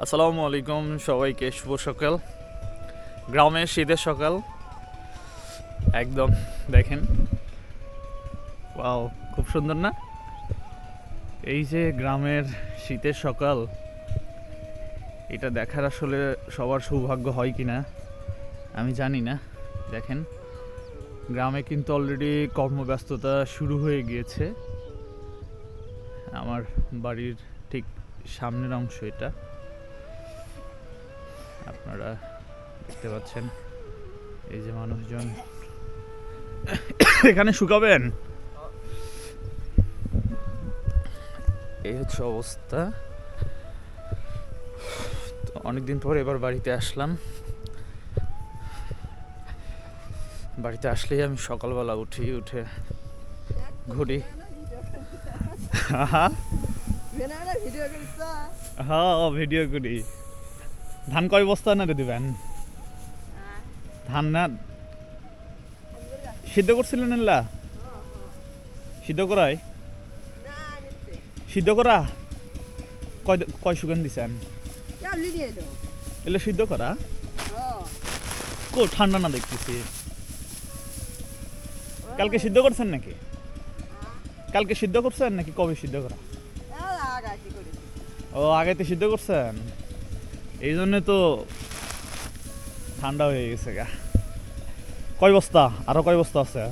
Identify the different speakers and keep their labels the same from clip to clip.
Speaker 1: আসসালামু আলাইকুম সবাইকে, শুভ সকাল। গ্রামে শীতের সকাল একদম, দেখেন ওয়াও, খুব সুন্দর না? এই যে গ্রামের শীতের সকাল, এটা দেখার আসলে সবার সৌভাগ্য হয় কি না আমি জানি না। দেখেন, গ্রামে কিন্তু অলরেডি কর্মব্যস্ততা শুরু হয়ে গিয়েছে। আমার বাড়ির ঠিক সামনের অংশ এটা, আপনারা দেখতে পাচ্ছেন। এই যে মানুষজন এখানে শুকাবেন, এই হচ্ছে অবস্থা। তো অনেকদিন পর এবার বাড়িতে আসলাম। বাড়িতে আসলেই আমি সকালবেলা উঠে ঘুরি। হ্যাঁ, ভিডিও করি। ধান কয় বস্তা না দিবেন? ধান না সিদ্ধ করছিলেন? এলা সিদ্ধ করায়, সিদ্ধ করা কয় সুগান দিছেন? এলে সিদ্ধ করা কো ঠান্ডা না দেখতেছি। কালকে সিদ্ধ করছেন নাকি? কালকে সিদ্ধ করছেন নাকি কবে সিদ্ধ করা? ও, আগেতে সিদ্ধ করছেন, এই জন্য তো ঠান্ডা হয়ে গেছে গা। কয় বস্তা? আরো কয় বস্তা আছে?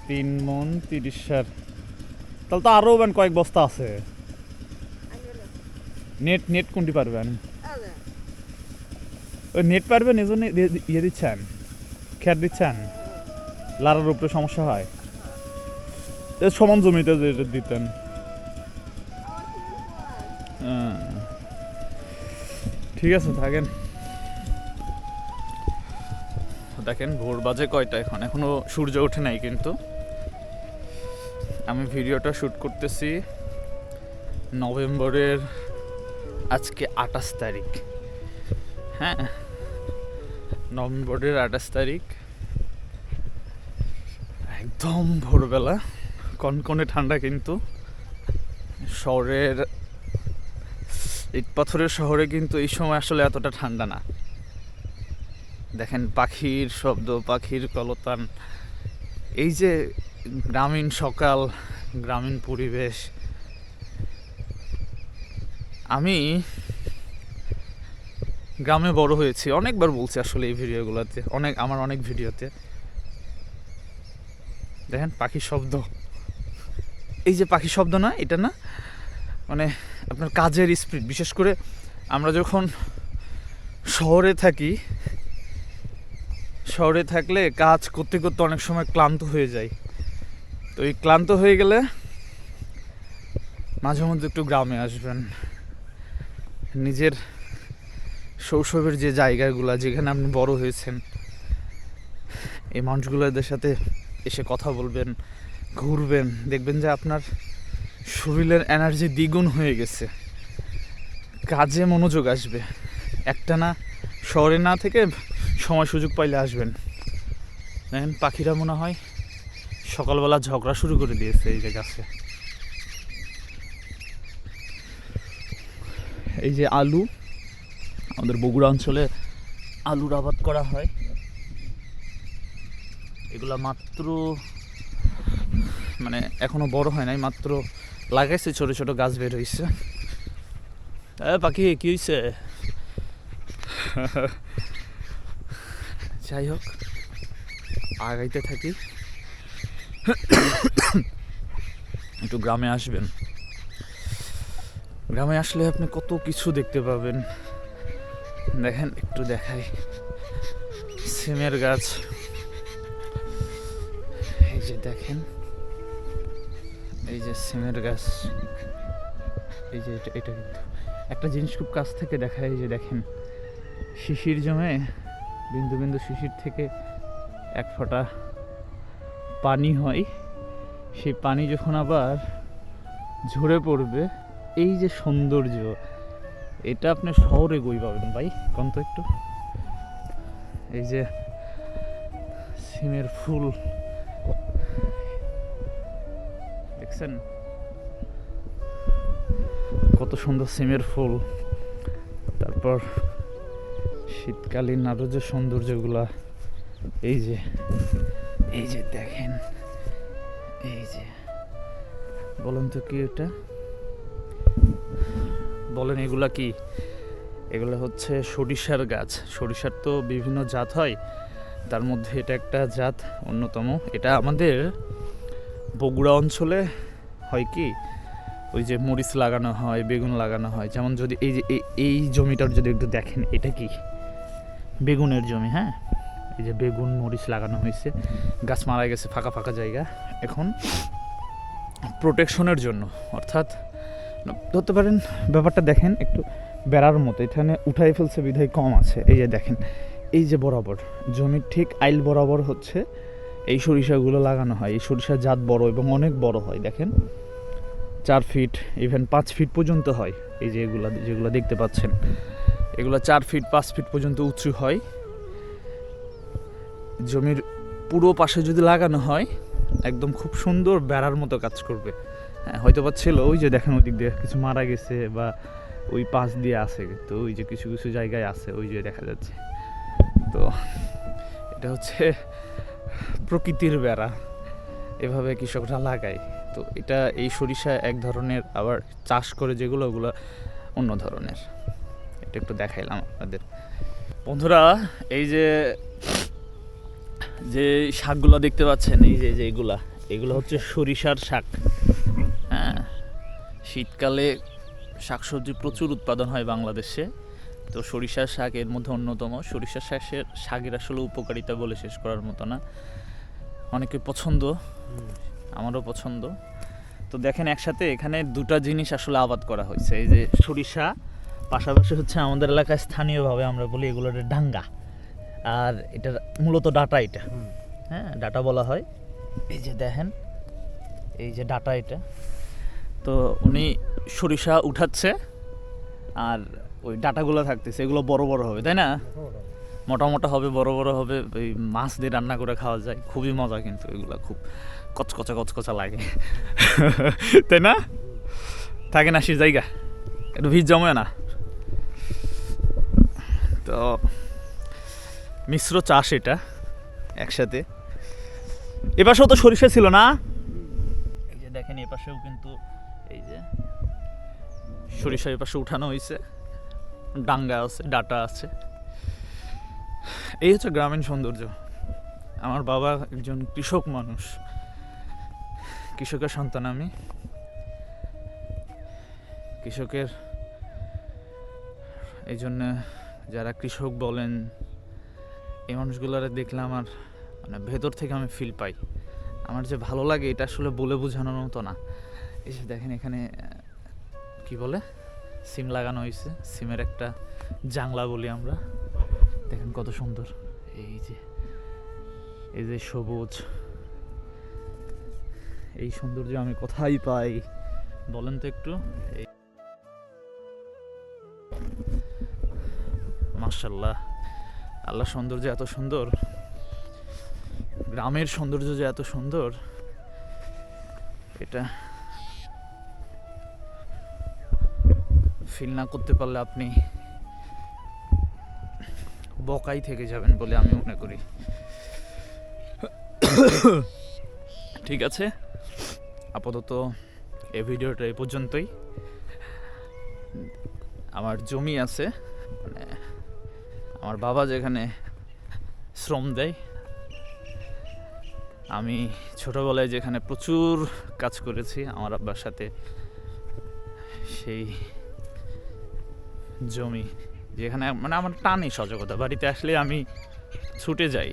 Speaker 1: 3 মণ 30 সার। তাহলে তো আরো কয়েক বস্তা আছে। নেট কোনটি পারবেন? ওই নেট পারবেন, এই জন্য ইয়ে দিচ্ছেন, খেয়ার দিচ্ছেন। লারার উপরে সমস্যা হয়, সমান জমিতে যেটা দিতেন। ঠিক আছে, থাকেন। দেখেন ভোর বাজে কয়টা, এখনো সূর্য ওঠে নাই, কিন্তু আমি ভিডিওটা শ্যুট করতেছি নভেম্বরের আজকে 28 তারিখ। হ্যাঁ, নভেম্বরের 28 তারিখ, একদম ভোরবেলা, কনকনে ঠান্ডা। কিন্তু শহরের ইট পাথরের শহরে কিন্তু এই সময় আসলে এতটা ঠান্ডা না। দেখেন পাখির শব্দ, পাখির কলতান, এই যে গ্রামীণ সকাল, গ্রামীণ পরিবেশ। আমি গ্রামে বড় হয়েছি, অনেকবার বলছি আসলে এই ভিডিওগুলোতে, আমার অনেক ভিডিওতে। দেখেন পাখির শব্দ, এই যে পাখির শব্দ না, এটা না মানে আপনার কাজের স্পিড। বিশেষ করে আমরা যখন শহরে থাকি, শহরে থাকলে কাজ করতে করতে অনেক সময় ক্লান্ত হয়ে যায়। তো এই ক্লান্ত হয়ে গেলে মাঝে মধ্যে একটু গ্রামে আসবেন। নিজের শৈশবের যে জায়গাগুলো, যেখানে আপনি বড় হয়েছেন, এই মানুষগুলোদের সাথে এসে কথা বলবেন, ঘুরবেন, দেখবেন যে আপনার শরীরের এনার্জি দ্বিগুণ হয়ে গেছে, কাজে মনোযোগ আসবে। একটা না শহরে না থেকে সময় সুযোগ পাইলে আসবেন। দেখেন পাখিরা মনে হয় সকালবেলা ঝগড়া শুরু করে দিয়েছে এই যে গাছে। এই যে আলু, আমাদের বগুড়া অঞ্চলে আলুর আবাদ করা হয়। এগুলা মাত্র এখনো বড় হয় নাই, মাত্র লাগাইছে, ছোট ছোট গাছ বের হয়েছে। পাখি কি হয়েছে? যাই হোক, আগাইতে থাকি। একটু গ্রামে আসবেন, গ্রামে আসলে আপনি কত কিছু দেখতে পাবেন। দেখেন, একটু দেখাই, সিমের গাছ, এই যে দেখেন, এই যে সিমের গাছ, এই যে এটা কিন্তু একটা জিনিস খুব কাছ থেকে দেখায়। এই যে দেখেন, শিশির জমে, বিন্দু বিন্দু শিশির থেকে এক ফোঁটা পানি হয়। সেই পানি যখন আবার ঝরে পড়বে, এই যে সৌন্দর্য, এটা আপনি শহরে কই পাবেন ভাই, কোন তো একটু। এই যে সিমের ফুল দেখছেন, কত সুন্দর সিমের ফুল। তারপর শীতকালীন আরও যে সৌন্দর্যগুলা, এই যে দেখেন, এই যে বলেন তো কি এটা, বলেন এগুলা কি? এগুলো হচ্ছে সরিষার গাছ। সরিষার তো বিভিন্ন জাত হয়, তার মধ্যে এটা একটা জাত অন্যতম। এটা আমাদের বগুড়া অঞ্চলে হয় কি, ওই যে মরিচ লাগানো হয়, বেগুন লাগানো হয়। যেমন যদি এই যে এই জমিটার যদি একটু দেখেন, এটা কি বেগুনের জমি। হ্যাঁ, এই যে বেগুন মরিচ লাগানো হয়েছে, গাছ মারা গেছে, ফাঁকা ফাঁকা জায়গা। এখন প্রোটেকশনের জন্য, অর্থাৎ ধরতে পারেন ব্যাপারটা দেখেন একটু বেড়ার মতো, এখানে উঠাই ফেলছে বিধায় কম আছে। এই যে দেখেন, এই যে বরাবর জমির ঠিক আইল বরাবর হচ্ছে এই সরিষাগুলো লাগানো হয়। এই সরিষার জাত বড় এবং অনেক বড় হয়। দেখেন 4 ফিট, ইভেন 5 ফিট পর্যন্ত হয়। এই যে যেগুলো দেখতে পাচ্ছেন, এগুলো 4 ফিট 5 ফিট পর্যন্ত উঁচু হয়। জমির পুরো পাশে যদি লাগানো হয়, একদম খুব সুন্দর বেড়ার মতো কাজ করবে। হ্যাঁ, হয়তো বা ছিল, ওই যে দেখেন ওই দিক দিয়ে কিছু মারা গেছে বা ওই পাশ দিয়ে আছে, তো ওই যে কিছু কিছু জায়গায় আছে, ওই যে দেখা যাচ্ছে। তো এটা হচ্ছে প্রকৃতির বেড়া, এভাবে কৃষকরা লাগায়। তো এটা এই সরিষা এক ধরনের, আবার চাষ করে যেগুলো, ওগুলো অন্য ধরনের। এটা একটু দেখাইলাম আপনাদের। বন্ধুরা, এই যে শাকগুলো দেখতে পাচ্ছেন, এই যে এগুলো হচ্ছে সরিষার শাক। হ্যাঁ, শীতকালে শাকসবজি প্রচুর উৎপাদন হয় বাংলাদেশে। তো সরিষার শাক এর মধ্যে অন্যতম। সরিষার শাকের আসলে উপকারিতা বলে শেষ করার মতো না, অনেকে পছন্দ, আমারও পছন্দ। তো দেখেন একসাথে এখানে দুটা জিনিস আসলে আবাদ করা হয়েছে। এই যে সরিষা, পাশাপাশি হচ্ছে আমাদের এলাকায় স্থানীয়ভাবে আমরা বলি এগুলোর ডাঙ্গা, আর এটার মূলত ডাটা। এটা হ্যাঁ, ডাটা বলা হয়। এই যে দেখেন, এই যে ডাটা, এটা তো উনি সরিষা উঠাচ্ছে, আর ওই ডাটাগুলো থাকতেছে, এগুলো বড় বড় হবে, তাই না? মোটা মোটা হবে, বড় বড় হবে, ওই মাছ দিয়ে রান্না করে খাওয়া যায়, খুবই মজা। কিন্তু এগুলো খুব কচকচা লাগে তাই না? থাকে না সে জায়গা, একটু ভিড় জমে না। তো মিশ্র চাষ এটা একসাথে। এপাশেও তো সরিষা ছিল না? এই যে দেখেন, এপাশেও কিন্তু এই যে সরিষা এপাশে উঠানো হয়েছে, ডাঙ্গা আছে, ডাটা আছে। এই হচ্ছে গ্রামীণ সৌন্দর্য। আমার বাবা একজন কৃষক মানুষ, কৃষকের সন্তান আমি। কৃষকের, এই জন্য যারা কৃষক বলেন, এই মানুষগুলোরে দেখলে আমার মানে ভেতর থেকে আমি ফিল পাই। আমার যে ভালো লাগে, এটা আসলে বলে বোঝানোর মতো না। এই যে দেখেন, এখানে কি বলে, সিম লাগানো হয়েছে, সিমের একটা জাংলা বলি আমরা। দেখেন কত সুন্দর, এই যে সবুজ, এই সৌন্দর্য আমি কোথায় পাই বলেন তো একটু? মাশাআল্লাহ, আল্লাহ সৌন্দর্য এত সুন্দর, গ্রামের সৌন্দর্য যে এত সুন্দর, এটা ফিল না করতে পারলে আপনি বকাই থেকে যাবেন বলে আমি মনে করি। ঠিক আছে, আপাতত এই ভিডিওটা এই পর্যন্তই। আমার জমি আছে, মানে আমার বাবা যেখানে শ্রম দেয়, আমি ছোটবেলায় যেখানে প্রচুর কাজ করেছি আমার আব্বার সাথে, সেই জমি যেখানে মানে আমার টানে সজাগতা, বাড়িতে আসলে আমি ছুটে যাই,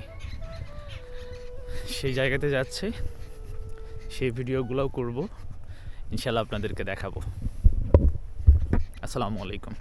Speaker 1: সেই জায়গাতে যাচ্ছে, সেই ভিডিওগুলোও করব, ইনশাল্লাহ আপনাদেরকে দেখাবো। আসসালামু আলাইকুম।